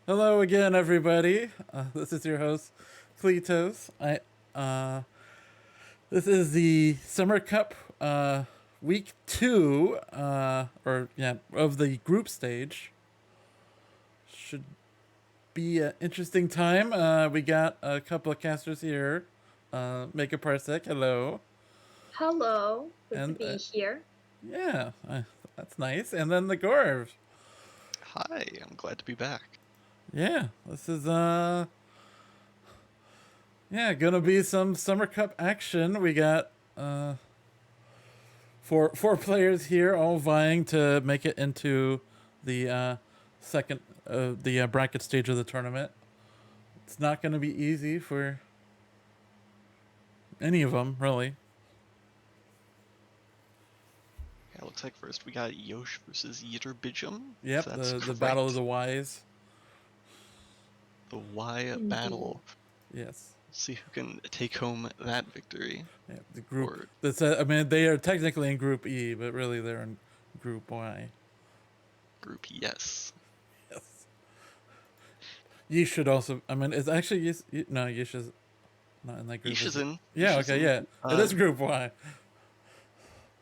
Hello again, everybody. This is your host, Cletos. This is the Summer Cup week 2, of the group stage. Should be an interesting time. We got a couple of casters here. Make a parsec. Hello, Hello, good to and be here. yeah, that's nice. And then the Gorv. Hi, I'm glad to be back. Yeah, this is gonna be some Summer Cup action. We got four players here, all vying to make it into the second the bracket stage of the tournament. It's not going to be easy for any of them, really. Yeah, looks like first we got Yosh versus Ytterbijum. Yep, the battle of the wise. The Y Indeed. battle. Yes. See who can take home that victory. Yeah, the group. That's I mean, they are technically in Group E, but really they're in Group Y. Group yes. Yes. Ye should also. I mean, it's actually Yish is not in that group. Yish is in. Yeah. Yish Okay. Yeah. It is Group Y.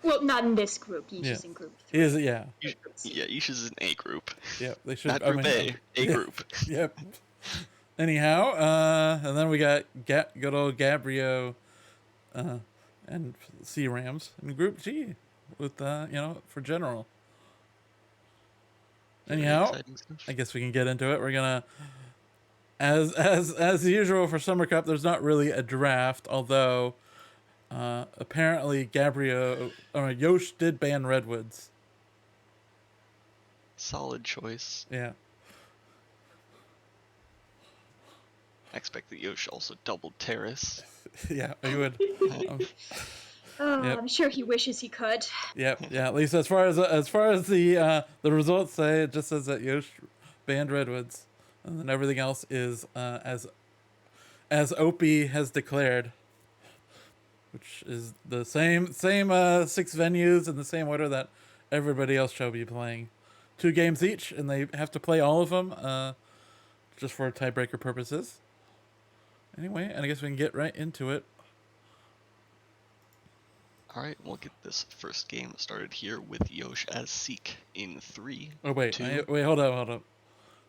Well, not in this group. He's just in group 3. He is. Yeah. Yish is in A group. Yeah. They should. Not group A group. Yep. Anyhow, and then we got good old Gabriel, and C Rams in Group G with for general. Anyhow, I guess we can get into it. We're gonna, as usual for Summer Cup, there's not really a draft, although apparently Yosh did ban Redwoods. Solid choice. Yeah. I expect that Yosh also doubled Terrace. Yeah, he would. Yep. I'm sure he wishes he could. Yep. Yeah. At least as far as the results say, it just says that Yosh banned Redwoods, and then everything else is as Opie has declared, which is the same 6 venues in the same order that everybody else shall be playing. 2 games each, and they have to play all of them, just for tiebreaker purposes. Anyway, and I guess we can get right into it. Alright, we'll get this first game started here with Yosh as Seek in 3. Oh wait, 2. wait, hold up.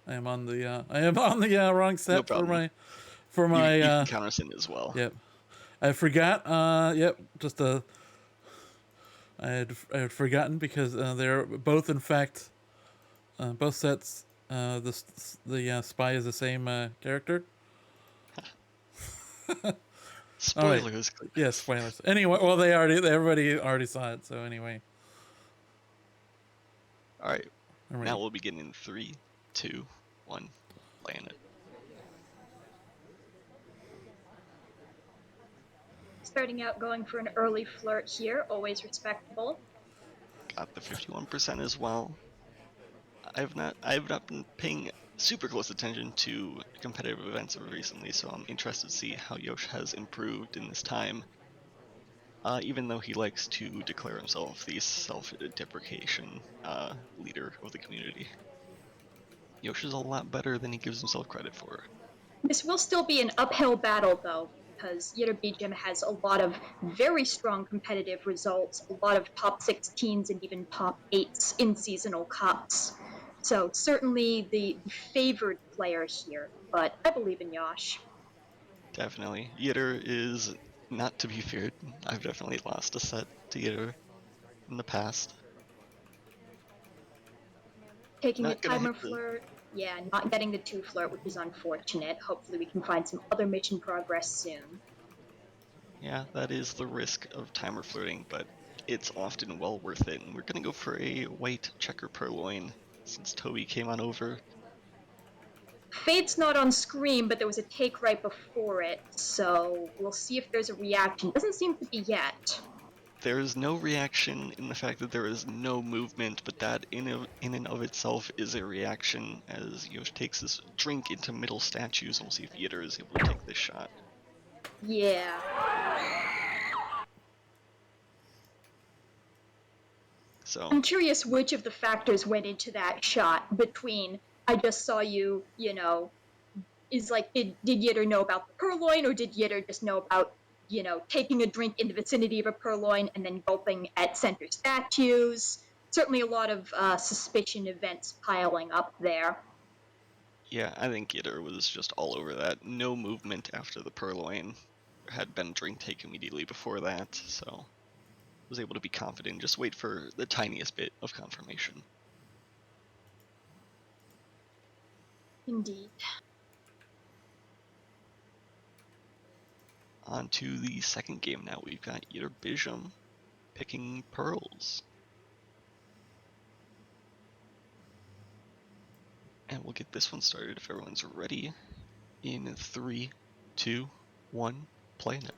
I am on the wrong set No for my you can countersend as well. Yep. I forgot. Just I had forgotten because they're both, in fact, both sets. The spy is the same character. Spoilers. Right. Yeah, spoilers. Anyway, well, everybody already saw it. So anyway. All right. Now we'll begin in 3, 2, 1. Playing it. Starting out going for an early flirt here, always respectable. Got the 51% as well. I've not been paying super close attention to competitive events recently, so I'm interested to see how Yosh has improved in this time. Even though he likes to declare himself the self-deprecation leader of the community. Yosh is a lot better than he gives himself credit for. This will still be an uphill battle, though, because Ytterbijum has a lot of very strong competitive results, a lot of top 16s and even top 8s in seasonal cups. So certainly the favored player here, but I believe in Yosh. Definitely. Yitter is not to be feared. I've definitely lost a set to Yitter in the past. Taking the timer flirt. Yeah, not getting the 2 flirt, which is unfortunate. Hopefully we can find some other mission progress soon. Yeah, that is the risk of timer flirting, but it's often well worth it. And we're going to go for a white checker purloin since Toby came on over. Fate's not on screen, but there was a take right before it, so we'll see if there's a reaction. Doesn't seem to be yet. There is no reaction in the fact that there is no movement, but that in and of itself is a reaction as Yosh takes this drink into middle statues, and we'll see if Yitter is able to take this shot. Yeah. So I'm curious which of the factors went into that shot between I just saw you, is like, did Yitter know about the purloin, or did Yitter just know about, taking a drink in the vicinity of a purloin and then gulping at center statues? Certainly a lot of suspicion events piling up there. Yeah, I think Yitter was just all over that. No movement after the purloin. There had been drink take immediately before that, so was able to be confident, just wait for the tiniest bit of confirmation. Indeed. On to the second game now. We've got Ytterbijum picking pearls. And we'll get this one started if everyone's ready. In 3, 2, 1, playing it.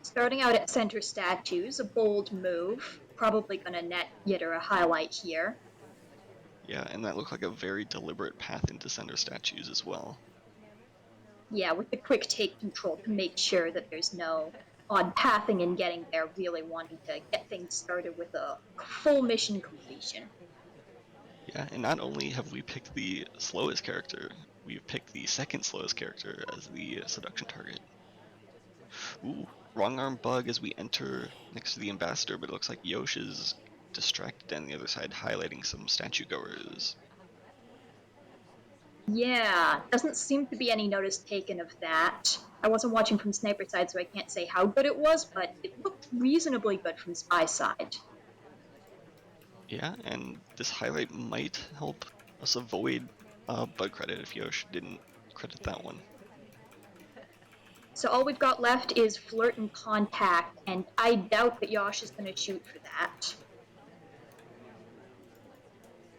Starting out at center statues, a bold move. Probably going to net Yitter a highlight here. Yeah, and that looked like a very deliberate path into center statues as well. Yeah, with the quick take control to make sure that there's no odd pathing in getting there, really wanting to get things started with a full mission completion. Yeah, and not only have we picked the slowest character, we've picked the second slowest character as the seduction target. Ooh, wrong arm bug as we enter next to the ambassador, but it looks like Yosh is distracted on the other side, highlighting some statue goers. Yeah, doesn't seem to be any notice taken of that. I wasn't watching from sniper side, so I can't say how good it was, but it looked reasonably good from spy side. Yeah, and this highlight might help us avoid bug credit if Yosh didn't credit that one. So all we've got left is flirt and contact, and I doubt that Yosh is going to shoot for that.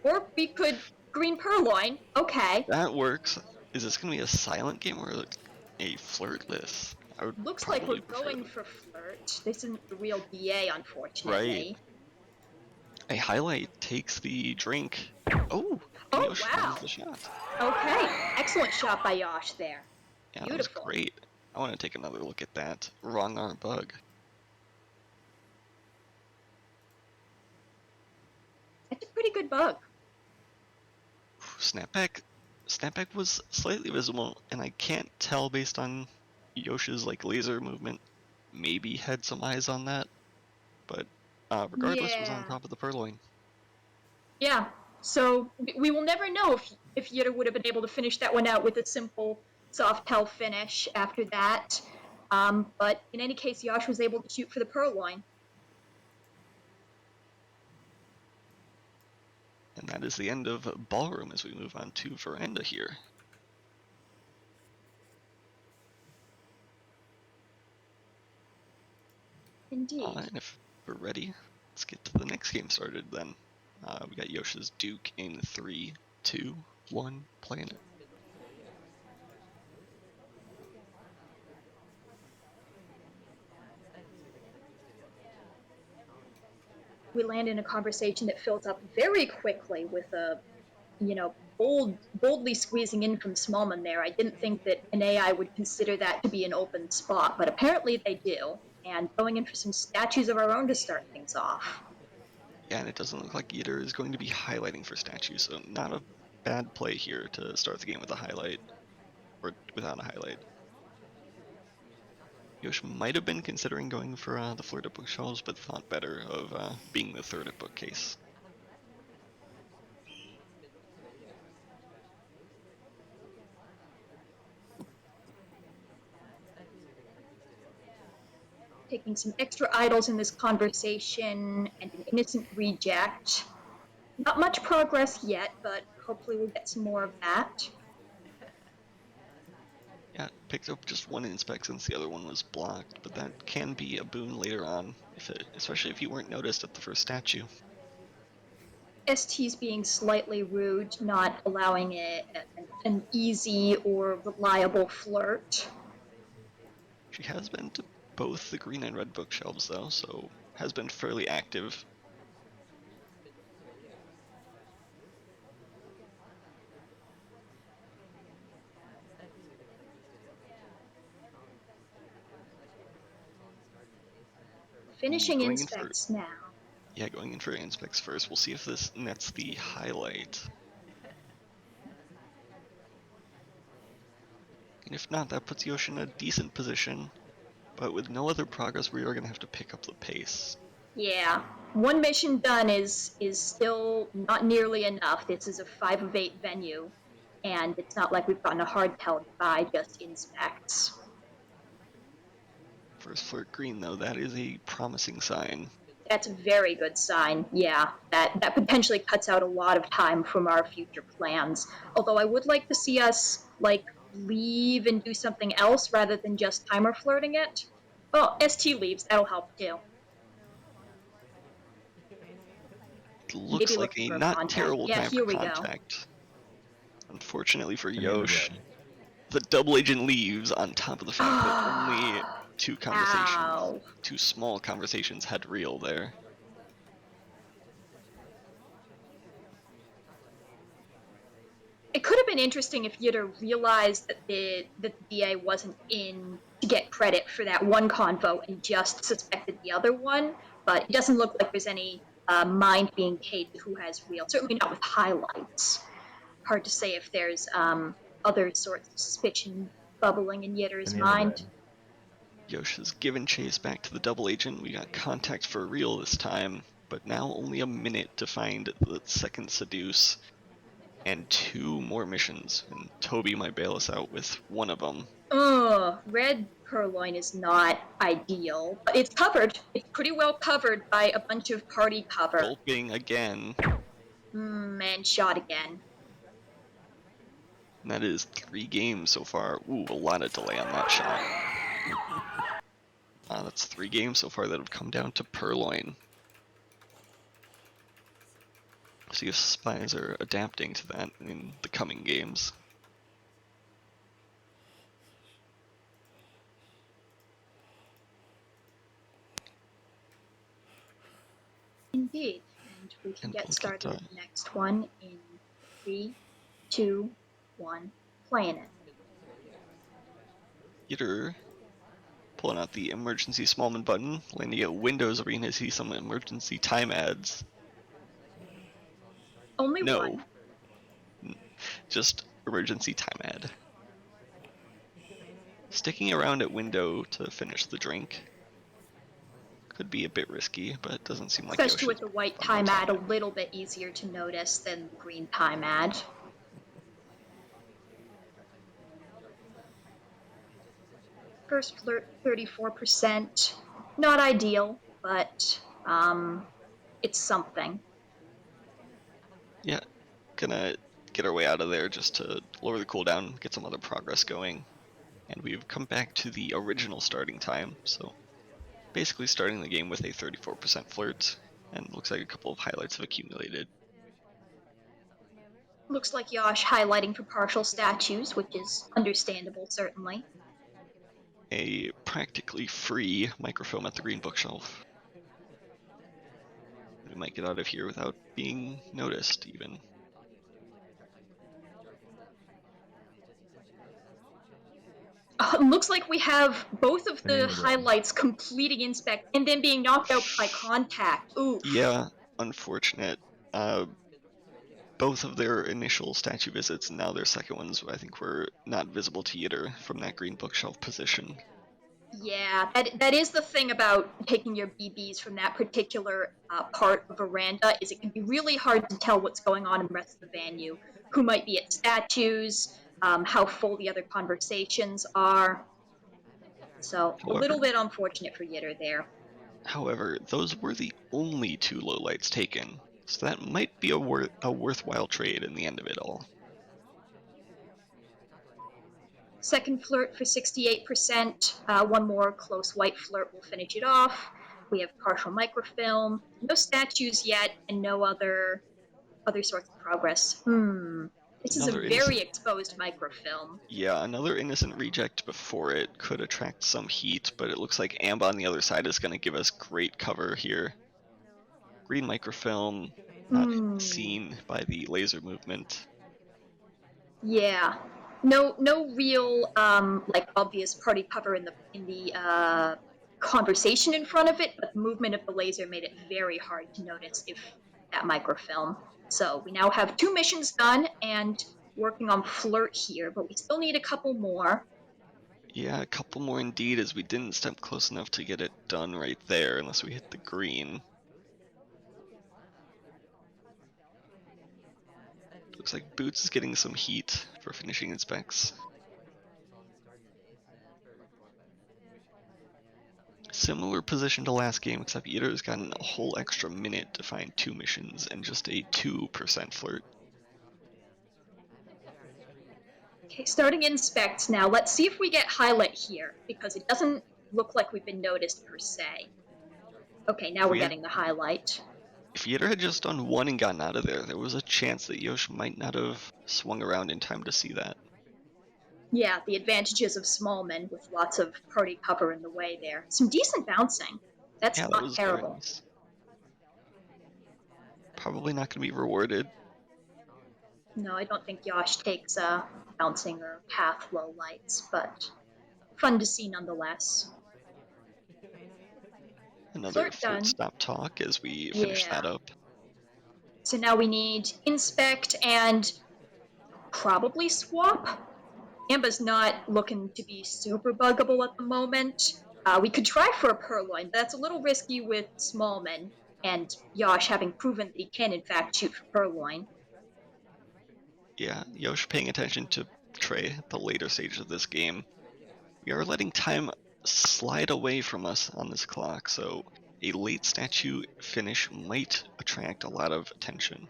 Or we could green purloin. Okay. That works. Is this going to be a silent game or a flirtless? I would Looks like probably we're prefer going for flirt. This isn't the real BA, unfortunately. Right. A highlight takes the drink. Oh, and Oh, Yosh wow. finds the shot. Okay. Excellent shot by Yosh there. Yeah, Beautiful. that was great. I want to take another look at that wrong arm bug. That's a pretty good bug. Snapback. Snapback was slightly visible, and I can't tell based on Yosh's laser movement. Maybe had some eyes on that, but regardless, was on Yeah. top of the purloin. Yeah. So we will never know if Yitter would have been able to finish that one out with a simple soft tail finish after that. But in any case, Yosh was able to shoot for the purloin. And that is the end of Ballroom as we move on to Veranda here. Indeed. And if we're ready, let's get to the next game started then. We got Yosh's Duke in 3, 2, 1, playing it. We land in a conversation that fills up very quickly with a, boldly squeezing in from Smallman there. I didn't think that an AI would consider that to be an open spot, but apparently they do. And going in for some statues of our own to start things off. Yeah, and it doesn't look like Yitter is going to be highlighting for statues, so not a bad play here to start the game with a highlight, or without a highlight. Yosh might have been considering going for the flirt at bookshelves, but thought better of being the third at bookcase. Taking some extra idols in this conversation and an innocent reject. Not much progress yet, but hopefully we'll get some more of that. Yeah, picked up just one inspect since the other one was blocked, but that can be a boon later on, especially if you weren't noticed at the first statue. ST's being slightly rude, not allowing an easy or reliable flirt. She has been to both the green and red bookshelves though, so has been fairly active. Finishing Going inspects now. Yeah, going in for inspects first. We'll see if this nets the highlight. And if not, that puts Yosh in a decent position. But with no other progress, we are going to have to pick up the pace. Yeah, one mission done is still not nearly enough. This is a 5 of 8 venue, and it's not like we've gotten a hardtail by just inspects. First flirt green, though, that is a promising sign. That's a very good sign. Yeah, that potentially cuts out a lot of time from our future plans. Although I would like to see us like leave and do something else rather than just timer flirting it. Oh, ST leaves. That'll help too. It Maybe looks like looking a for a not contact. terrible Yeah, time here for we go. contact. Unfortunately for And in the Yosh, red. the double agent leaves on top of the fact that only two Ow. small conversations had real there. It could have been interesting if you'd have realized that the DA wasn't in to get credit for that one convo and just suspected the other one, but it doesn't look like there's any mind being paid to who has real. Certainly not with highlights. Hard to say if there's other sorts of suspicion bubbling in Yitter's And in the mind. red. Yosh has given chase back to the double agent. We got contact for real this time, but now only a minute to find the second seduce and 2 more missions, and Toby might bail us out with one of them. Red purloin is not ideal, but it's covered. It's pretty well covered by a bunch of party cover. Gulping again. And shot again. And that is 3 games so far. Ooh, a lot of delay on that shot. That's 3 games so far that have come down to purloin. See if spies are adapting to that in the coming games. Indeed. And we can And get look started at with the next one in 3, 2, 1, playing it. Yitter pulling out the emergency Smallman button, landing at Windows Arena to see some emergency time ads. Only No. one. Just emergency time ad. Sticking around at window to finish the drink could be a bit risky, but it doesn't seem like Especially Yosh with the white time ad a little bit easier to notice than the green time ad. First flirt 34%. Not ideal, but it's something. Yeah, gonna get our way out of there just to lower the cooldown, get some other progress going. And we've come back to the original starting time, so basically starting the game with a 34% flirt, and looks like a couple of highlights have accumulated. Looks like Yosh highlighting for partial statues, which is understandable, certainly. A practically free microfilm at the green bookshelf. We might get out of here without being noticed, even. Looks like we have both of And in the the red. highlights completing inspect and then being knocked out by contact. Ooh. Yeah, unfortunate. Both of their initial statue visits and now their second ones, I think, were not visible to Yitter from that green bookshelf position. Yeah, that is the thing about taking your BBs from that particular part of Veranda, is it can be really hard to tell what's going on in the rest of the venue. Who might be at statues, how full the other conversations are. So a little bit unfortunate for Yitter there. However, those were the only 2 lowlights taken, so that might be a worthwhile trade in the end of it all. Second flirt for 68%. One more close white flirt will finish it off. We have partial microfilm. No statues yet, and no other sorts of progress. This is a very exposed microfilm. Yeah, another innocent reject before it could attract some heat, but it looks like Amba on the other side is going to give us great cover here. Green microfilm, not seen by the laser movement. Yeah. No real like obvious party cover in the conversation in front of it, but the movement of the laser made it very hard to notice if that microfilm. So we now have 2 missions done and working on Flirt here, but we still need a couple more. Yeah, a couple more indeed, as we didn't step close enough to get it done right there, unless we hit the green. Looks like Boots is getting some heat for finishing inspects. Similar position to last game, except Ytter's gotten a whole extra minute to find 2 missions and just a 2% flirt. Okay, starting inspect now. Let's see if we get highlight here, because it doesn't look like we've been noticed per se. Okay, now we're getting the highlight. If Yitter had just done 1 and gotten out of there, there was a chance that Yosh might not have swung around in time to see that. Yeah, the advantages of small men with lots of party cover in the way there. Some decent bouncing. That's Yeah, that not was terrible. very nice. Probably not going to be rewarded. No, I don't think Yosh takes bouncing or path low lights, but fun to see nonetheless. Another Flirt flirt done. stop talk as we finish that up. So now we need inspect and probably swap. Amba's not looking to be super buggable at the moment. We could try for a purloin, but that's a little risky with small men, and Yosh having proven that he can in fact shoot for purloin. Yeah, Yosh paying attention to Trey at the later stage of this game. We are letting time slide away from us on this clock, so a late statue finish might attract a lot of attention.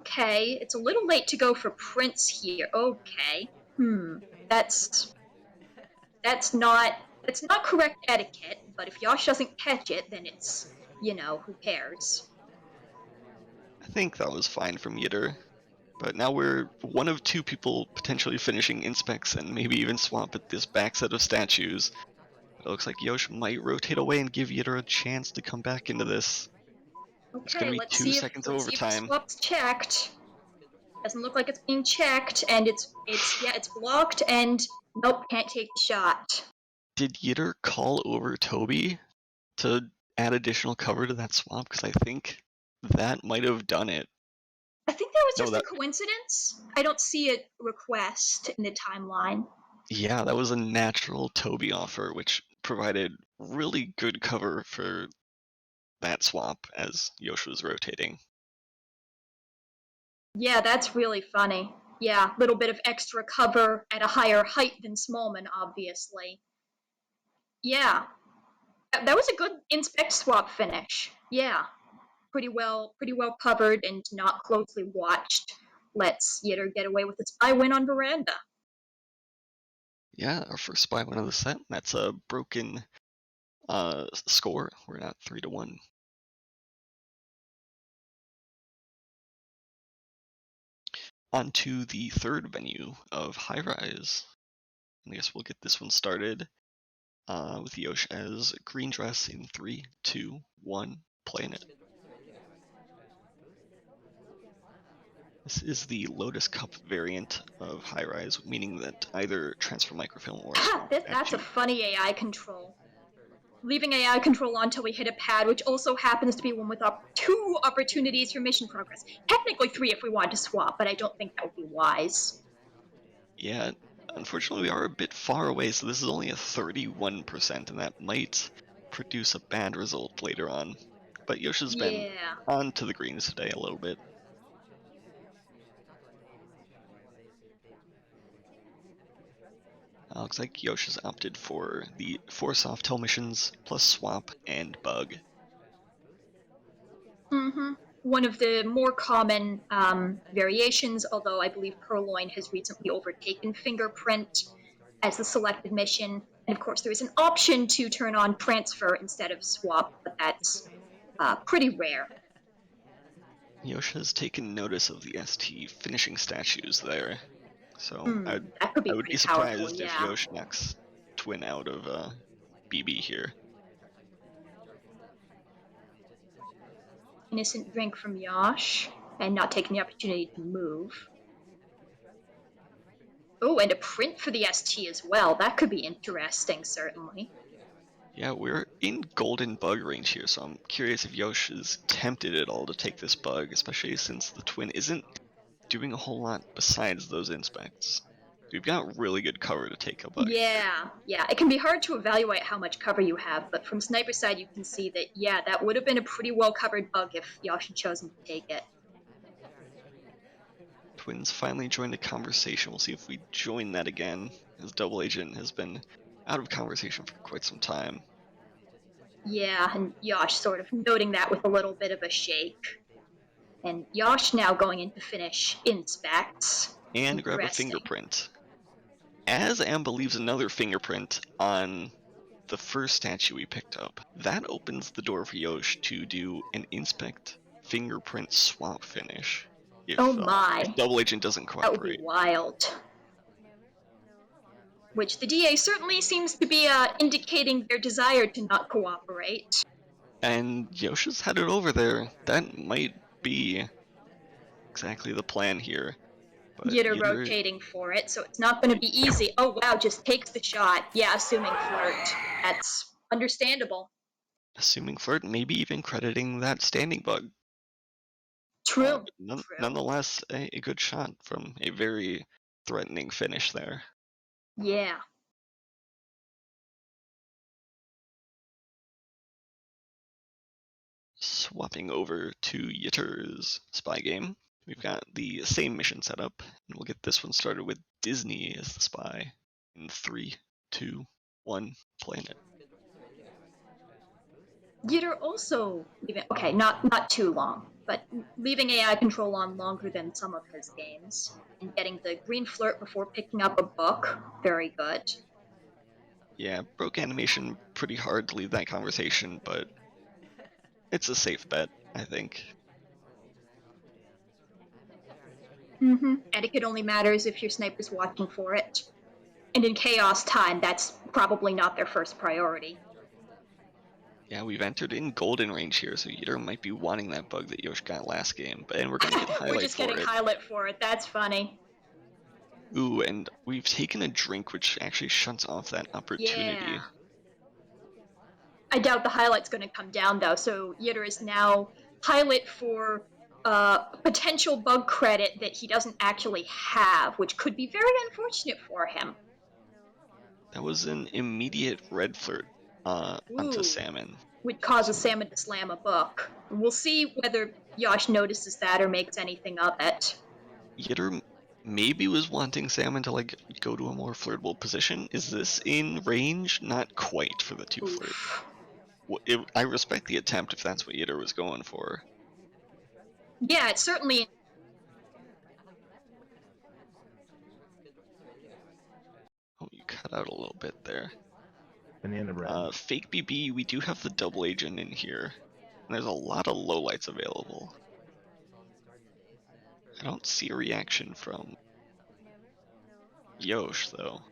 Okay, it's a little late to go for Prince here. Okay. That's not correct etiquette, but if Yosh doesn't catch it, then it's, who cares? I think that was fine from Yitter, but now we're one of 2 people potentially finishing inspects and maybe even swap at this back set of statues. It looks like Yosh might rotate away and give Yitter a chance to come back into this. It's Okay, gonna be let's 2 see if seconds of overtime. swap's checked. Doesn't look like it's being checked, and it's blocked, and nope, can't take the shot. Did Yitter call over Toby to add additional cover to that swap? Because I think that might have done it. I think that was just a coincidence. I don't see a request in the timeline. Yeah, that was a natural Toby offer, which provided really good cover for that swap as Yosh was rotating. Yeah, that's really funny. Yeah, little bit of extra cover at a higher height than Smallman, obviously. Yeah, that was a good inspect swap finish. Yeah, pretty well covered and not closely watched. Lets Yitter get away with a spy win on Veranda. Yeah, our first spy win of the set. That's a broken score. We're at 3-1. On to the third venue of High Rise. I guess we'll get this one started with Yosh as green dress in 3, 2, 1, playing it. This is the Lotus Cup variant of High Rise, meaning that either transfer microfilm or That's a funny AI control. Leaving AI control on until we hit a pad, which also happens to be one with 2 opportunities for mission progress. Technically 3 if we wanted to swap, but I don't think that would be wise. Yeah, unfortunately we are a bit far away, so this is only a 31%, and that might produce a bad result later on. But Yosh has been on to the greens today a little bit. Looks like Yosh has opted for the 4 Softail missions plus swap and bug. One of the more common variations, although I believe Purloin has recently overtaken Fingerprint as the selected mission. And of course, there is an option to turn on transfer instead of swap, but that's pretty rare. Yosh has taken notice of the ST finishing statues there, so I would be surprised if Yosh knocks Twin out of BB here. Innocent drink from Yosh, and not taking the opportunity to move. Oh, and a print for the ST as well. That could be interesting, certainly. Yeah, we're in golden bug range here, so I'm curious if Yosh is tempted at all to take this bug, especially since the twin isn't doing a whole lot besides those inspects. We've got really good cover to take a bug. Yeah. It can be hard to evaluate how much cover you have, but from sniper side, you can see that, yeah, that would have been a pretty well covered bug if Yosh had chosen to take it. Twins finally joined the conversation. We'll see if we join that again, as Double Agent has been out of conversation for quite some time. Yeah, and Yosh sort of noting that with a little bit of a shake. And Yosh now going in to finish inspects. And grab a fingerprint. As Amba leaves another fingerprint on the first statue we picked up, that opens the door for Yosh to do an inspect fingerprint swap finish. If, if Double Agent doesn't cooperate. That would be wild. Which the DA certainly seems to be indicating their desire to not cooperate. And Yosh is headed over there. That might be exactly the plan here. Yitter rotating for it, so it's not going to be easy. Oh wow, just takes the shot. Yeah, assuming flirt. That's understandable. Assuming flirt, maybe even crediting that standing bug. True. Nonetheless, a good shot from a very threatening finish there. Yeah. Swapping over to Ytter's spy game, we've got the same mission setup, and we'll get this one started with Disney as the spy. In 3, 2, 1, playing it. Yitter also leaving, okay, not too long, but leaving AI control on longer than some of his games, and getting the green flirt before picking up a book. Very good. Yeah, broke animation pretty hard to leave that conversation, but it's a safe bet, I think. Etiquette only matters if your sniper's watching for it. And in chaos time, that's probably not their first priority. Yeah, we've entered in golden range here, so Yitter might be wanting that bug that Yosh got last game, but we're gonna get highlight for it. We're just getting highlight for it, that's funny. Ooh, and we've taken a drink which actually shuts off that opportunity. Yeah. I doubt the highlight's gonna come down though, so Yitter is now highlight for potential bug credit that he doesn't actually have, which could be very unfortunate for him. That was an immediate red flirt onto Salmon. Would cause a Salmon to slam a book. We'll see whether Yosh notices that or makes anything of it. Yitter maybe was wanting Salmon to like go to a more flirtable position. Is this in range? Not quite for the 2 flirt. I respect the attempt if that's what Yitter was going for. Yeah, it's certainly. Oh, you cut out a little bit there. Banana bread. Fake BB, we do have the double agent in here. And there's a lot of lowlights available. I don't see a reaction from Yosh, though.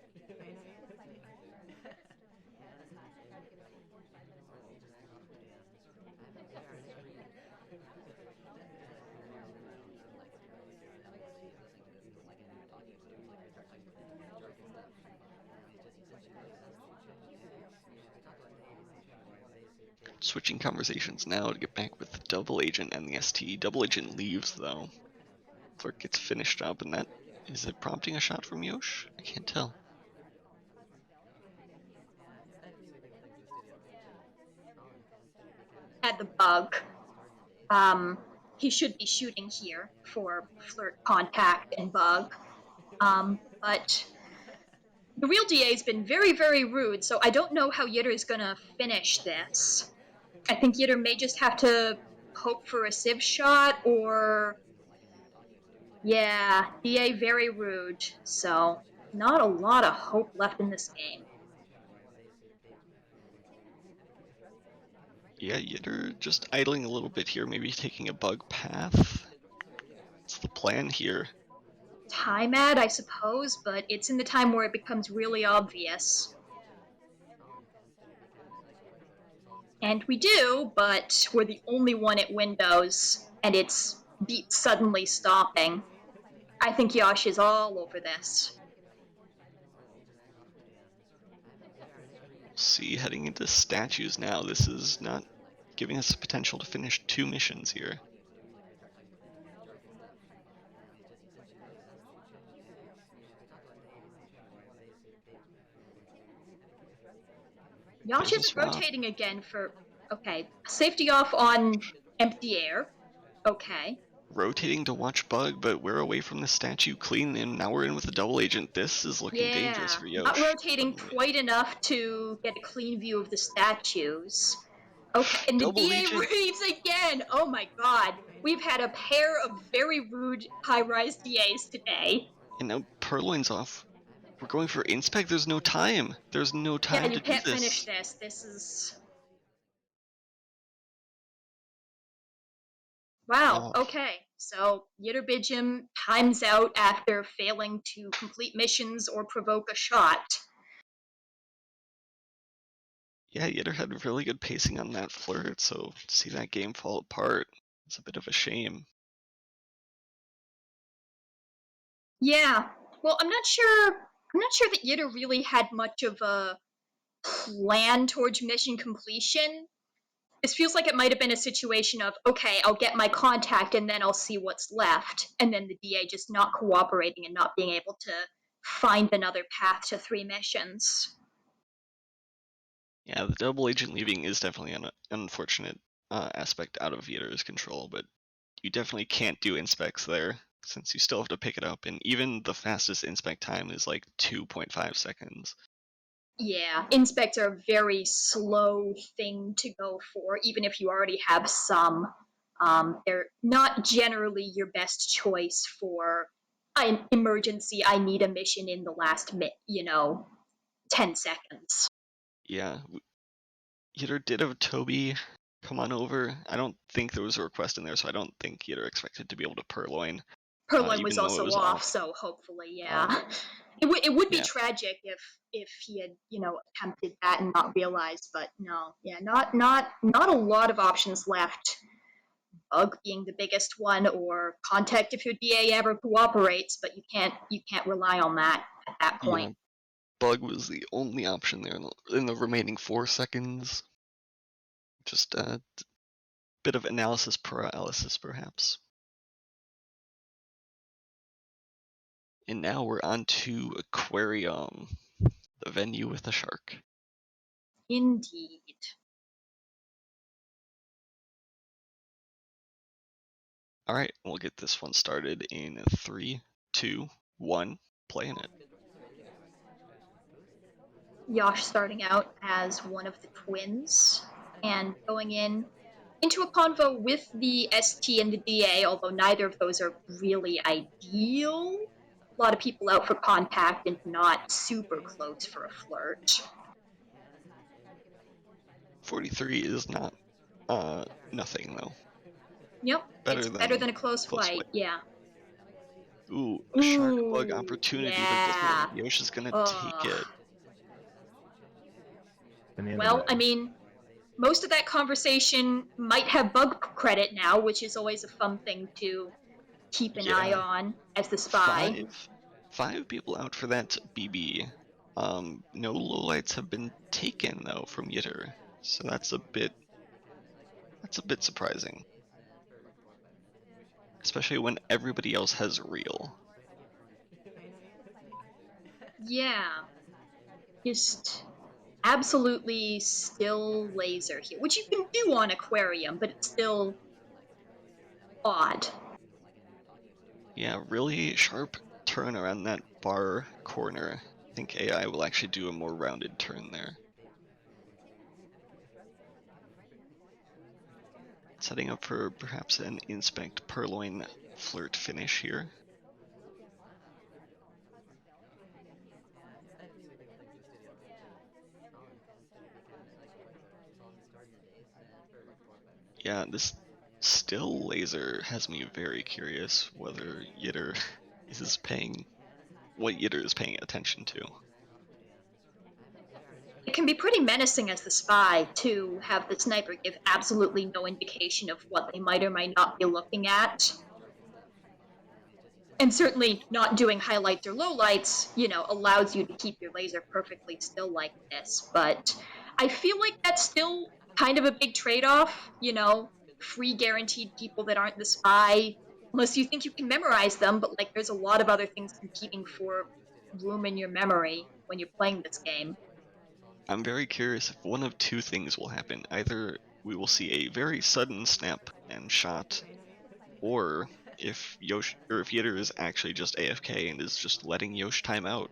Switching conversations now to get back with the double agent and the ST. Double agent leaves, though. Flirt gets finished up, and that is it prompting a shot from Yosh? I can't tell. At the bug. He should be shooting here for flirt, contact, and bug. But the real DA's been very, very rude, so I don't know how Yitter is gonna finish this. I think Yitter may just have to hope for a sieve shot, or... Yeah, DA very rude, so not a lot of hope left in this game. Yeah, Yitter just idling a little bit here, maybe taking a bug path. What's the plan here? Time ad, I suppose, but it's in the time where it becomes really obvious. And we do, but we're the only one at Windows, and it's beat suddenly stopping. I think Yosh is all over this. See, heading into statues now, this is not giving us the potential to finish 2 missions here. Yosh There's a is swap. rotating again for... Okay, safety off on empty air. Okay. Rotating to watch Bug, but we're away from the statue clean, and now we're in with a double agent. This is looking dangerous Yeah, for Yosh. not rotating quite enough to get a clean view of the statues. Okay, and the Double DA agent. reads again. Oh my god. We've had a pair of very rude high-rise DAs today. And now Purloin's off. We're going for inspect. There's no time. There's no time Yeah, to you do can't this. finish this. This is... Wow, Oh. okay. So Ytterbijum times out after failing to complete missions or provoke a shot. Yeah, Yitter had really good pacing on that flirt, so to see that game fall apart, it's a bit of a shame. Yeah. Well, I'm not sure that Yitter really had much of a plan towards mission completion. This feels like it might have been a situation of, okay, I'll get my contact and then I'll see what's left, and then the DA just not cooperating and not being able to find another path to 3 missions. Yeah, the double agent leaving is definitely an unfortunate aspect out of Yitter's control, but you definitely can't do inspects there, since you still have to pick it up, and even the fastest inspect time is like 2.5 seconds. Yeah, inspects are a very slow thing to go for, even if you already have some. They're not generally your best choice for an emergency. I need a mission in the last 10 seconds. Yeah, Yitter did have Toby come on over. I don't think there was a request in there, so I don't think Yitter expected to be able to purloin. Purloin was even though it also was off, off. so hopefully, yeah. It would be yeah. tragic if he had attempted that and not realized, but no, yeah, not a lot of options left. Bug being the biggest one, or contact if your DA ever cooperates, but you can't rely on that at that point. Yeah, Bug was the only option there in the remaining 4 seconds. Just a bit of analysis paralysis, perhaps. And now we're on to Aquarium, the venue with the shark. Indeed. All right, we'll get this one started in 3, 2, 1, playing it. Yosh starting out as one of the twins and going into a convo with the ST and the DA, although neither of those are really ideal. A lot of people out for contact and not super close for a flirt. 43 is not nothing though. Yep, it's better than a close flight. Yeah. Ooh, shark bug Ooh, opportunity, yeah. but Yosh is gonna take it. Well, I mean, most of that conversation might have bug credit now, which is always a fun thing to keep an eye on as the spy. Five people out for that BB. No lowlights have been taken though from Yitter, so that's a bit surprising, especially when everybody else has real. Yeah, just absolutely still laser here, which you can do on Aquarium, but it's still odd. Yeah, really sharp turn around that bar corner. I think AI will actually do a more rounded turn there. Setting up for perhaps an inspect purloin flirt finish here. Yeah, this still laser has me very curious whether Yitter is paying what Yitter is paying attention to. It can be pretty menacing as the spy to have the sniper give absolutely no indication of what they might or might not be looking at. And certainly not doing highlights or lowlights, allows you to keep your laser perfectly still like this. But I feel like that's still kind of a big trade-off, free guaranteed people that aren't the spy, unless you think you can memorize them, but like there's a lot of other things competing for room in your memory when you're playing this game. I'm very curious if one of two things will happen. Either we will see a very sudden snap and shot, or if Yosh or if Yitter is actually just AFK and is just letting Yosh time out.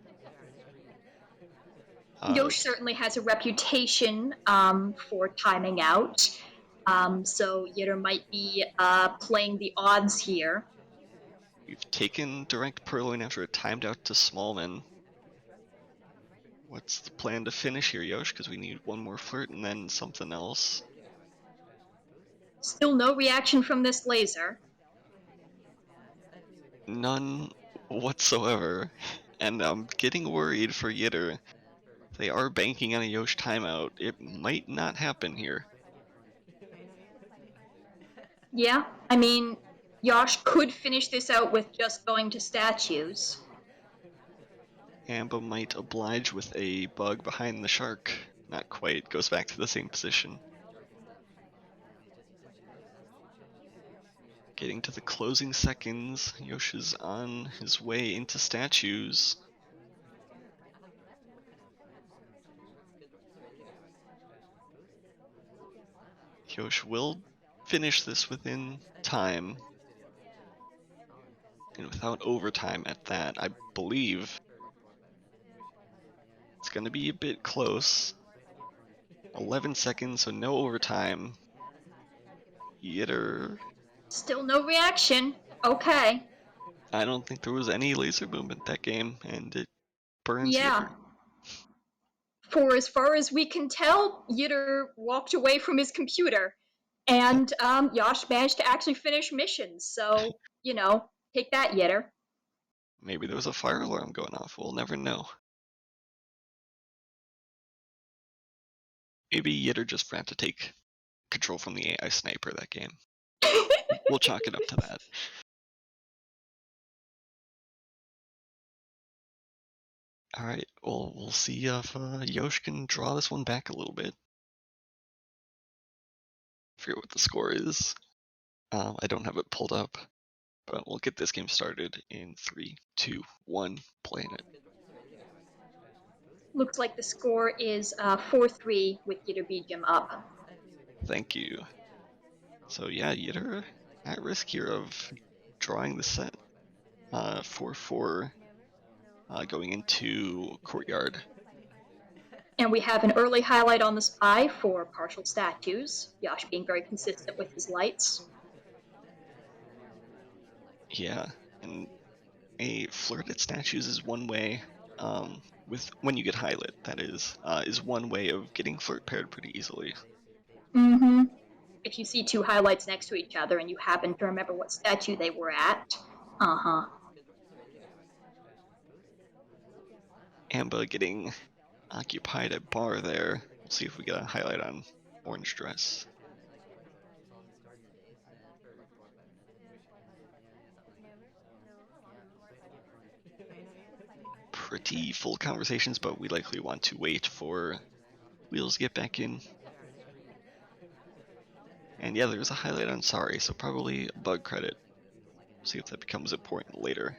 Yosh certainly has a reputation for timing out, so Yitter might be playing the odds here. We've taken direct purloin after it timed out to Smallman. What's the plan to finish here, Yosh? Because we need one more flirt and then something else. Still no reaction from this laser. None whatsoever. And I'm getting worried for Yitter. They are banking on a Yosh timeout. It might not happen here. Yeah, I mean, Yosh could finish this out with just going to statues. Amba might oblige with a bug behind the shark. Not quite, goes back to the same position. Getting to the closing seconds, Yosh is on his way into statues. Yosh will finish this within time. And without overtime at that, I believe. It's going to be a bit close. 11 seconds, so no overtime. Yitter. Still no reaction. Okay. I don't think there was any laser movement that game, and it burns Yeah. Yitter. For as far as we can tell, Yitter walked away from his computer, and Yosh managed to actually finish missions. So, take that, Yitter. Maybe there was a fire alarm going off. We'll never know. Maybe Yitter just forgot to take control from the AI sniper that game. We'll chalk it up to that. Alright, well, we'll see if Yosh can draw this one back a little bit. I forget what the score is. I don't have it pulled up. But we'll get this game started in 3, 2, 1, playing it. Looks like the score is 4-3 with Ytterbijum up. Thank you. So yeah, Yitter at risk here of drawing the set 4-4 going into Courtyard. And we have an early highlight on the spy for partial statues, Yosh being very consistent with his lights. Yeah, and a flirt at statues is one way, with when you get highlight, that is one way of getting flirt paired pretty easily. Mm-hmm. If you see two highlights next to each other and you happen to remember what statue they were at. Uh-huh. Amba getting occupied at bar there. We'll see if we get a highlight on orange dress. Pretty full conversations, but we likely want to wait for Wheels to get back in. And yeah, there's a highlight on Sorry, so probably a bug credit. See if that becomes important later.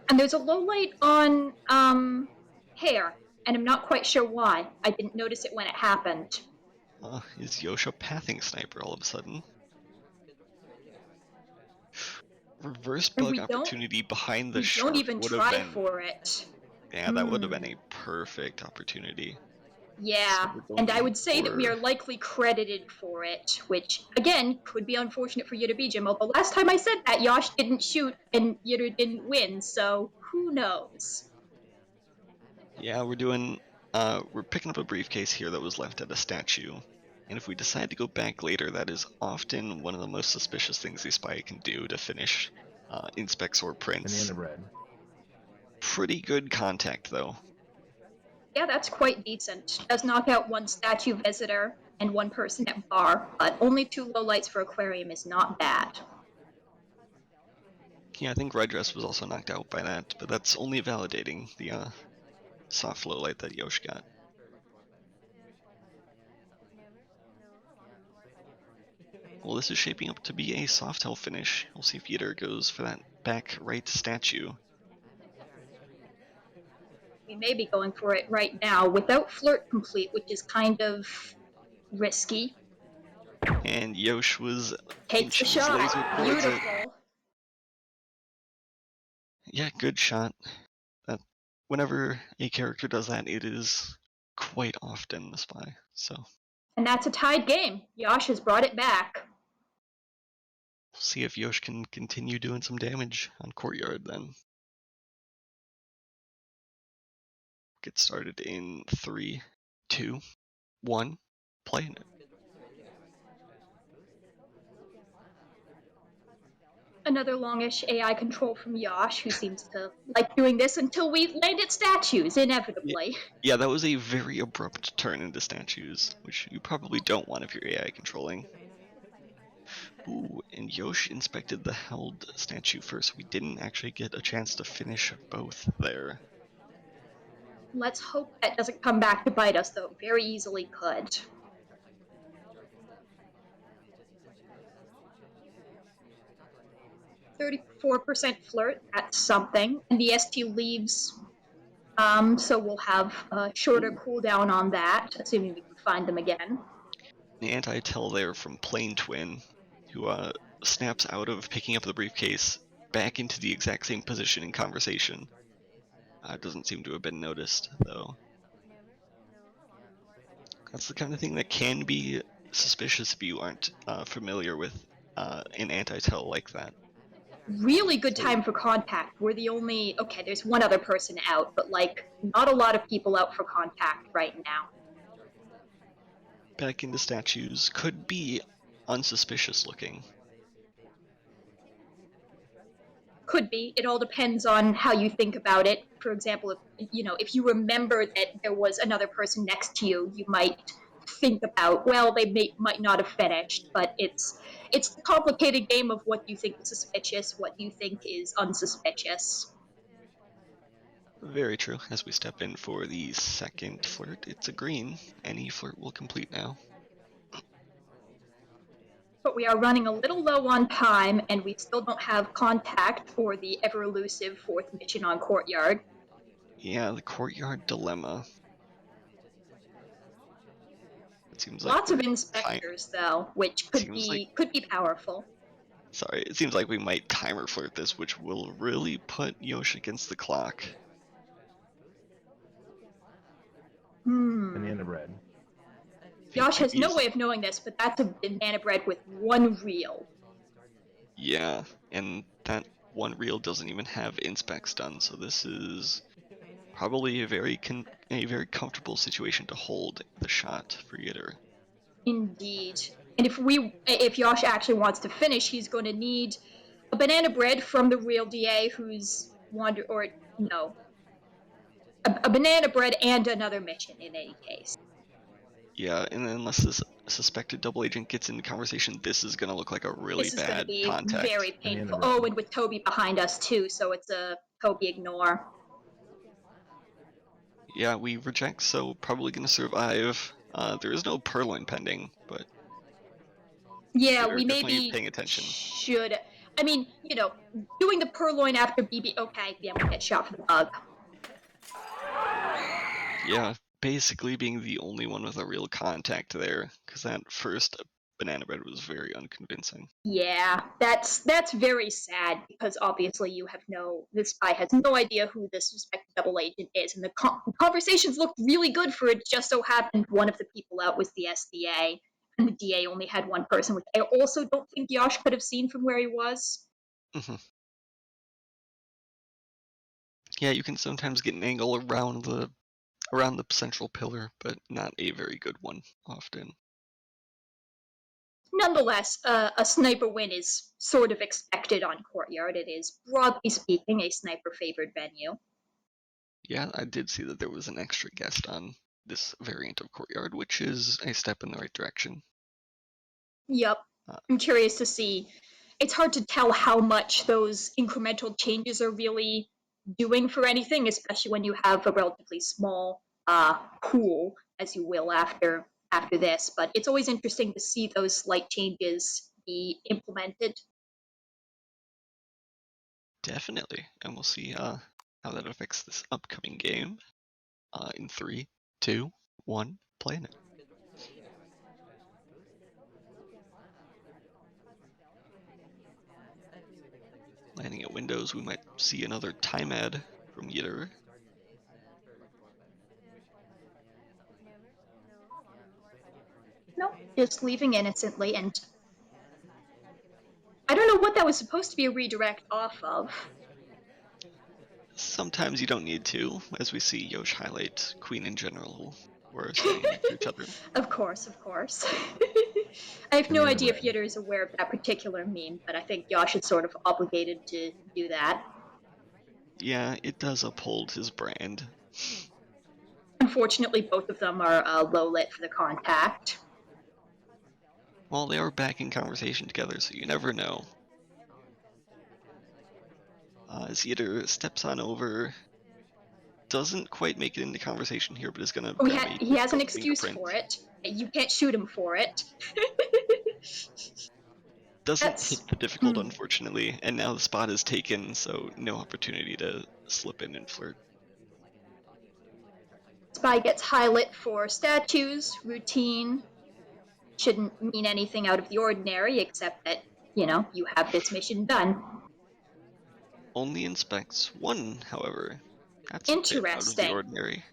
And there's a low light on hair, and I'm not quite sure why. I didn't notice it when it happened. Is Yosh a pathing sniper all of a sudden? Reverse bug opportunity behind the shark. Don't even try for it. Yeah, that would have been a perfect opportunity. Yeah, so and I would say that we are likely credited for it, which, again, could be unfortunate for Ytterbijum, although last time I said that, Yosh didn't shoot and Yitter didn't win, so who knows? Yeah, we're picking up a briefcase here that was left at a statue, and if we decide to go back later, that is often one of the most suspicious things the spy can do to finish inspects or prints. Banana bread. Pretty good contact, though. Yeah, that's quite decent. Does knock out one statue visitor and one person at bar, but only 2 lowlights for Aquarium is not bad. Yeah, I think Red Dress was also knocked out by that, but that's only validating the soft low light that Yosh got. Well, this is shaping up to be a soft hell finish. We'll see if Yitter goes for that back right statue. We may be going for it right now without flirt complete, which is kind of risky. And Yosh was Takes the inching his laser shot. towards it. Beautiful. Yeah, good shot. That whenever a character does that, it is quite often the spy. So And that's a tied game. Yosh has brought it back. we'll see if Yosh can continue doing some damage on Courtyard then. Get started in 3, 2, 1. Playing it. Another longish AI control from Yosh, who seems to like doing this until we land at statues, inevitably. Yeah, that was a very abrupt turn into statues, which you probably don't want if you're AI controlling. Ooh, and Yosh inspected the held statue first. We didn't actually get a chance to finish both there. Let's hope that doesn't come back to bite us, though. Very easily could. %34% flirt, that's something. And the ST leaves, so we'll have a shorter cooldown on that, assuming we can find them again. The anti-tell there from Plain Twin, who snaps out of picking up the briefcase back into the exact same position in conversation. Doesn't seem to have been noticed, though. That's the kind of thing that can be suspicious if you aren't familiar with an anti-tell like that. Really good time for contact. We're the only... Okay, there's one other person out, but, like, not a lot of people out for contact right now. Back into statues could be unsuspicious looking. Could be. It all depends on how you think about it. For example, if you remember that there was another person next to you, you might think about, well, might not have finished, but it's the complicated game of what you think is suspicious, what you think is unsuspicious. Very true. As we step in for the second flirt, it's a green. Any flirt will complete now. But we are running a little low on time, and we still don't have contact for the ever-elusive fourth mission on Courtyard. Yeah, the Courtyard dilemma. It seems Lots like of inspectors, though, which could be powerful. Sorry, it seems like we might timer flirt this, which will really put Yosh against the clock. Banana bread. Yosh has no way of knowing this, but that's a banana bread with one reel. Yeah, and that one reel doesn't even have inspects done, so this is probably a very comfortable situation to hold the shot for Yitter. Indeed. And if Yosh actually wants to finish, he's going to need a banana bread from the real DA who's a banana bread and another mission in any case. Yeah, and unless this suspected double agent gets into conversation, this is going to look like a really bad contact. This is going to be very painful. Oh, and with Toby behind us too, so it's a Toby ignore. Yeah, we reject, so probably going to survive. There is no purloin pending, but yeah, we maybe paying attention. Should. I mean, doing the purloin after BB. Okay, yeah, we get shot for the bug. Yeah, basically being the only one with a real contact there, because that first banana bread was very unconvincing. Yeah, that's very sad, because obviously the spy has no idea who this suspected double agent is, and the conversations looked really good for it. Just so happened one of the people out was the SDA, and the DA only had one person, which I also don't think Yosh could have seen from where he was. Mm-hmm. Yeah, you can sometimes get an angle around the central pillar, but not a very good one often. Nonetheless, a sniper win is sort of expected on Courtyard. It is, broadly speaking, a sniper-favored venue. Yeah, I did see that there was an extra guest on this variant of Courtyard, which is a step in the right direction. Yep. I'm curious to see it's hard to tell how much those incremental changes are really doing for anything, especially when you have a relatively small pool, as you will after this. But it's always interesting to see those slight changes be implemented. Definitely, and we'll see how that affects this upcoming game. In 3, 2, 1, playing it. Landing at windows, we might see another time ad from Yitter. No, just leaving innocently, and I don't know what that was supposed to be a redirect off of. Sometimes you don't need to, as we see Yosh highlight Queen in general. We're standing next to each other. Of course, of course. I have no Banana idea if bread. Yitter is aware of that particular meme, but I think Yosh is sort of obligated to do that. Yeah, it does uphold his brand. Unfortunately, both of them are low lit for the contact. Well, they are back in conversation together, so you never know. As Yitter steps on over, doesn't quite make it into conversation here, but is gonna grab a He has an difficult excuse fingerprint. for it. You can't shoot him for it. Doesn't hit the difficult, Hmm. unfortunately, and now the spot is taken, so no opportunity to slip in and flirt. Spy gets high lit for statues, routine. Shouldn't mean anything out of the ordinary, except that, you have this mission done. Only inspects one, however. That's a bit out of the Interesting. ordinary.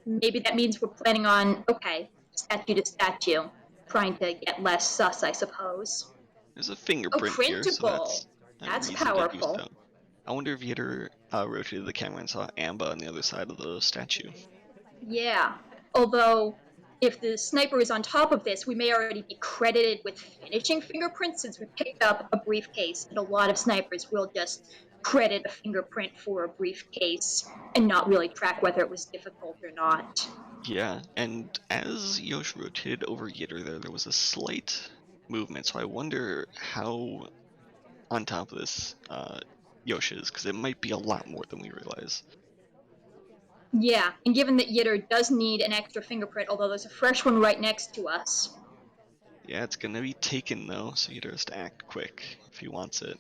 Maybe that means we're planning on, okay, statue to statue, trying to get less sus, I suppose. There's a Oh, fingerprint here, so printable. that's a That's reason to do powerful. so. I wonder if Yitter rotated the camera and saw Amba on the other side of the statue. Yeah. Although, if the sniper is on top of this, we may already be credited with finishing fingerprints since we picked up a briefcase, and a lot of snipers will just credit a fingerprint for a briefcase and not really track whether it was difficult or not. Yeah, and as Yosh rotated over Yitter there was a slight movement, so I wonder how on top of this Yosh is, because it might be a lot more than we realize. Yeah, and given that Yitter does need an extra fingerprint, although there's a fresh one right next to us. Yeah, it's gonna be taken though, so Yitter has to act quick if he wants it.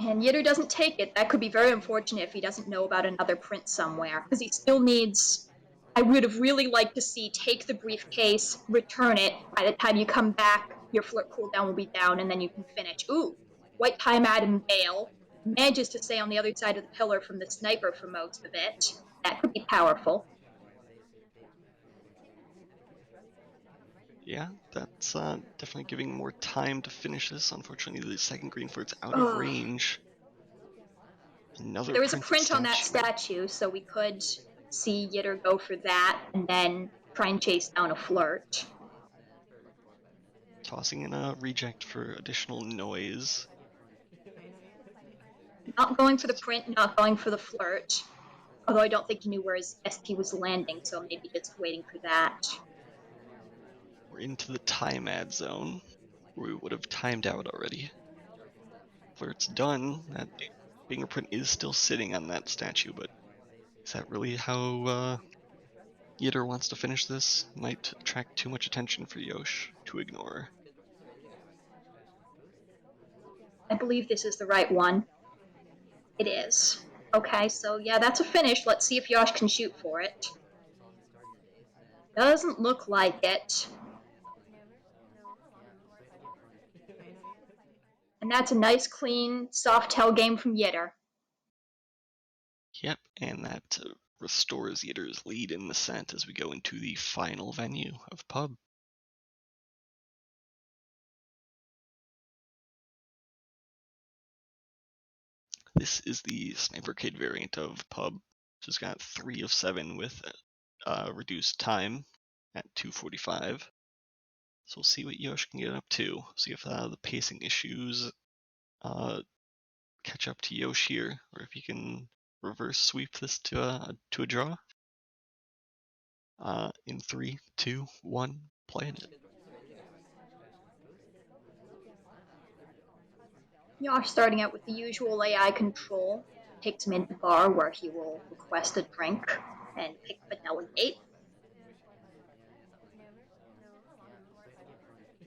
And Yitter doesn't take it. That could be very unfortunate if he doesn't know about another print somewhere, because he still needs. I would have really liked to see take the briefcase, return it. By the time you come back, your flirt cooldown will be down, and then you can finish. Ooh, white time Adam Bale manages to stay on the other side of the pillar from the sniper for most of it. That could be powerful. Yeah, that's definitely giving more time to finish this. Unfortunately, the second green flirt's out of Ugh. range. Another There was a printed print on that statue. statue, so we could see Yitter go for that and then try and chase down a flirt. Tossing in a reject for additional noise. Not going for the print, not going for the flirt. Although I don't think he knew where his SP was landing, so maybe just waiting for that. We're into the time ad zone, where we would have timed out already. Flirt's done. That fingerprint is still sitting on that statue, but is that really how Yitter wants to finish this? Might attract too much attention for Yosh to ignore. I believe this is the right one. It is. Okay, so yeah, that's a finish. Let's see if Yosh can shoot for it. Doesn't look like it. And that's a nice, clean, soft hell game from Yitter. Yep, and that restores Yitter's lead in the set as we go into the final venue of Pub. This is the Snipercade variant of Pub, which has got 3 of 7 with reduced time at 2:45. So we'll see what Yosh can get up to. See if the pacing issues catch up to Yosh here, or if he can reverse sweep this to a draw. In 3, 2, 1, playing it. Yosh starting out with the usual AI control, takes him into bar where he will request a drink and pick up a delegate.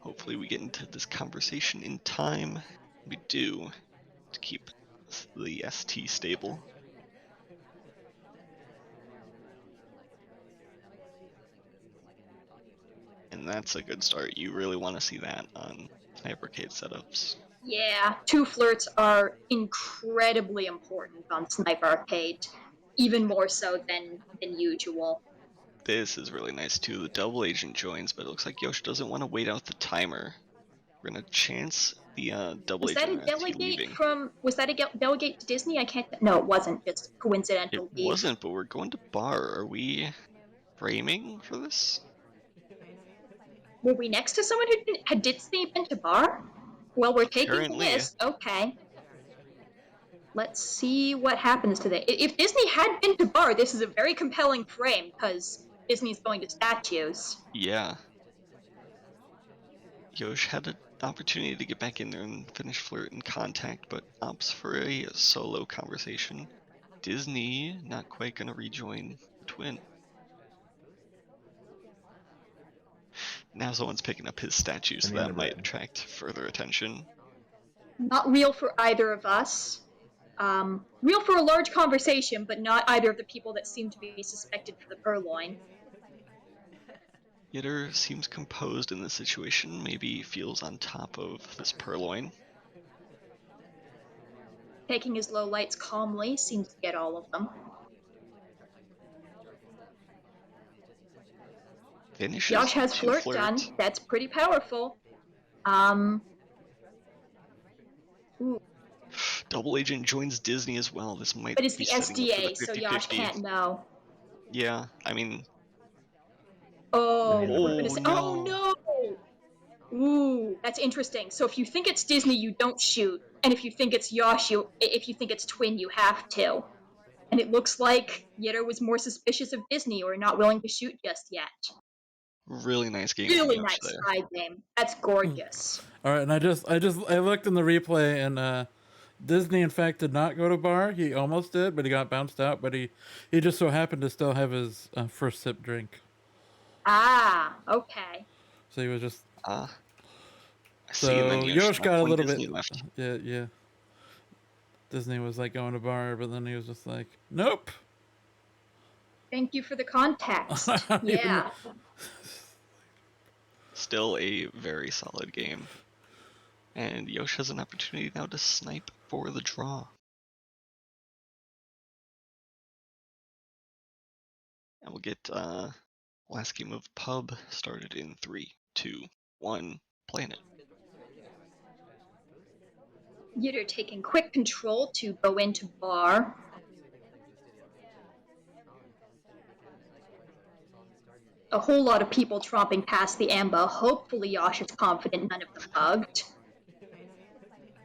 Hopefully we get into this conversation in time. We do, to keep the ST stable. And that's a good start. You really want to see that on Snipercade setups. Yeah, 2 flirts are incredibly important on Sniper Arcade, even more so than usual. This is really nice too. The double agent joins, but it looks like Yosh doesn't want to wait out the timer. We're gonna chance the double Was that agent a ST delegate leaving. was that a delegate to Disney? I can't. No, it wasn't. Just It coincidental leave. wasn't, but we're going to bar. Are we framing for this? Were we next to someone who had Disney been to bar? Well, we're taking the Apparently. list. Okay. Let's see what happens today. If Disney had been to bar, this is a very compelling frame because Disney's going to statues. Yeah. Yosh had an opportunity to get back in there and finish flirt and contact, but opts for a solo conversation. Disney not quite gonna rejoin the twin. Now someone's picking up his statue, so that might attract further attention. Not real for either of us. Real for a large conversation, but not either of the people that seem to be suspected for the purloin. Yitter seems composed in this situation, maybe feels on top of this purloin. Taking his low lights calmly, seems to get all of them. Finishes Yosh has 2 flirt done. That's pretty powerful. Ooh. Double agent joins Disney as well. This might but it's be the setting up for the SDA, so 50-50. Yosh can't know. Yeah, I mean... Oh, Oh, no. Oh, no! Ooh, that's interesting. So if you think it's Disney, you don't shoot. And if you think it's Yosh, if you think it's Twin, you have to. And it looks like Yitter was more suspicious of Disney or not willing to shoot just yet. Really nice game. Really nice side game. That's gorgeous. All right, and I looked in the replay, and Disney in fact did not go to bar. He almost did, but he got bounced out. But he just so happened to still have his first sip drink. Ah, okay. So he was just. So Yosh got a little Disney bit. left. Yeah. Disney was like going to bar, but then he was just like, nope. Thank you for the context. Yeah. Still a very solid game. And Yosh has an opportunity now to snipe for the draw. And we'll get last game of pub started in 3, 2, 1, playing it. Yitter taking quick control to go into bar. A whole lot of people tromping past the Amba. Hopefully Yosh is confident none of them bugged.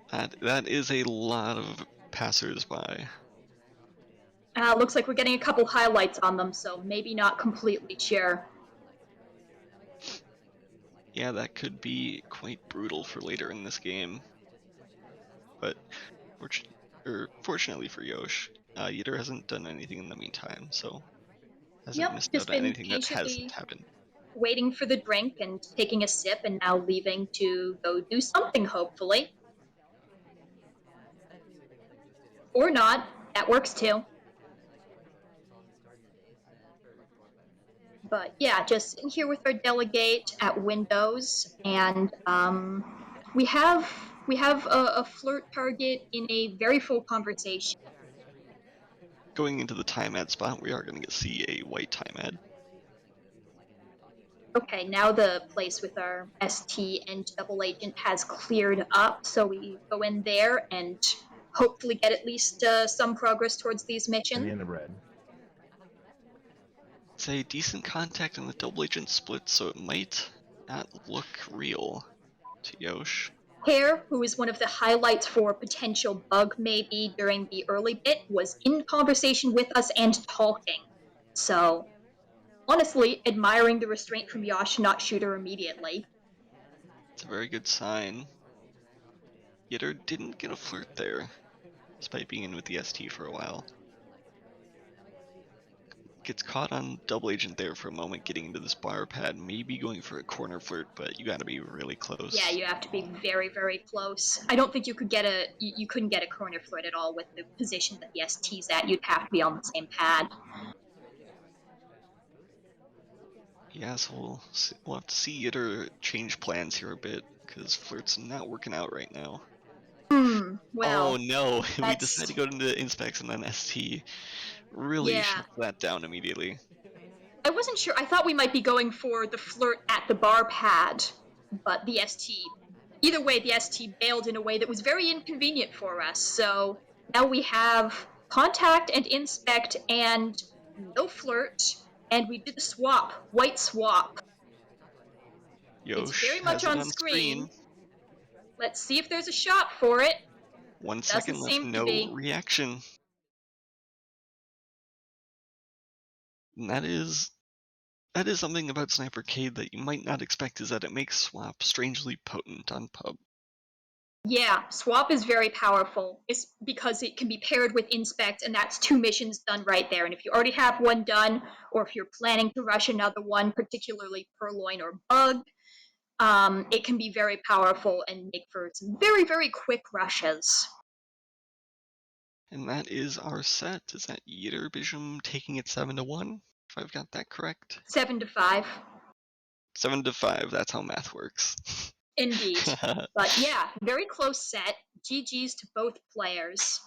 That is a lot of passers-by. Looks like we're getting a couple highlights on them, so maybe not completely sure. Yeah, that could be quite brutal for later in this game. But fortunately for Yosh, Yitter hasn't done anything in the meantime, so hasn't missed out on anything that has happened. Waiting for the drink and taking a sip and now leaving to go do something, hopefully. Or not. That works too. But yeah, just sitting here with our delegate at Windows, and we have a flirt target in a very full conversation. Going into the time ad spot, we are going to see a white time ad. Okay, now the place with our ST and double agent has cleared up, so we go in there and hopefully get at least some progress towards these missions. Banana bread. It's a decent contact on the double agent split, so it might not look real to Yosh. Hare, who is one of the highlights for potential bug maybe during the early bit, was in conversation with us and talking. So, honestly, admiring the restraint from Yosh not shoot her immediately. It's a very good sign. Yitter didn't get a flirt there, despite being in with the ST for a while. Gets caught on double agent there for a moment, getting into this bar pad, maybe going for a corner flirt, but you gotta be really close. Yeah, you have to be very, very close. I don't think you could get you couldn't get a corner flirt at all with the position that the ST's at. You'd have to be on the same pad. Yeah, so we'll have to see Yitter change plans here a bit, because flirt's not working out right now. Well, oh no, we that's- decided to go into inspects and then ST really Yeah. shut that down immediately. I wasn't sure. I thought we might be going for the flirt at the bar pad, but the ST. Either way, the ST bailed in a way that was very inconvenient for us. So now we have contact and inspect and no flirt, and we did the swap, white swap. It's Yosh very much has it on on screen. Let's see if there's a shot for it. 1 Doesn't second left, seem to no be. reaction. And that is something about Snipercade that you might not expect, is that it makes swap strangely potent on pub. Yeah, swap is very powerful. It's because it can be paired with inspect, and that's 2 missions done right there. And if you already have one done, or if you're planning to rush another one, particularly Purloin or Bug, it can be very powerful and make for some very, very quick rushes. And that is our set. Is that Ytterbijum taking it 7-1? If I've got that correct. 7-5. 7-5, that's how math works. Indeed. But yeah, very close set. GG's to both players.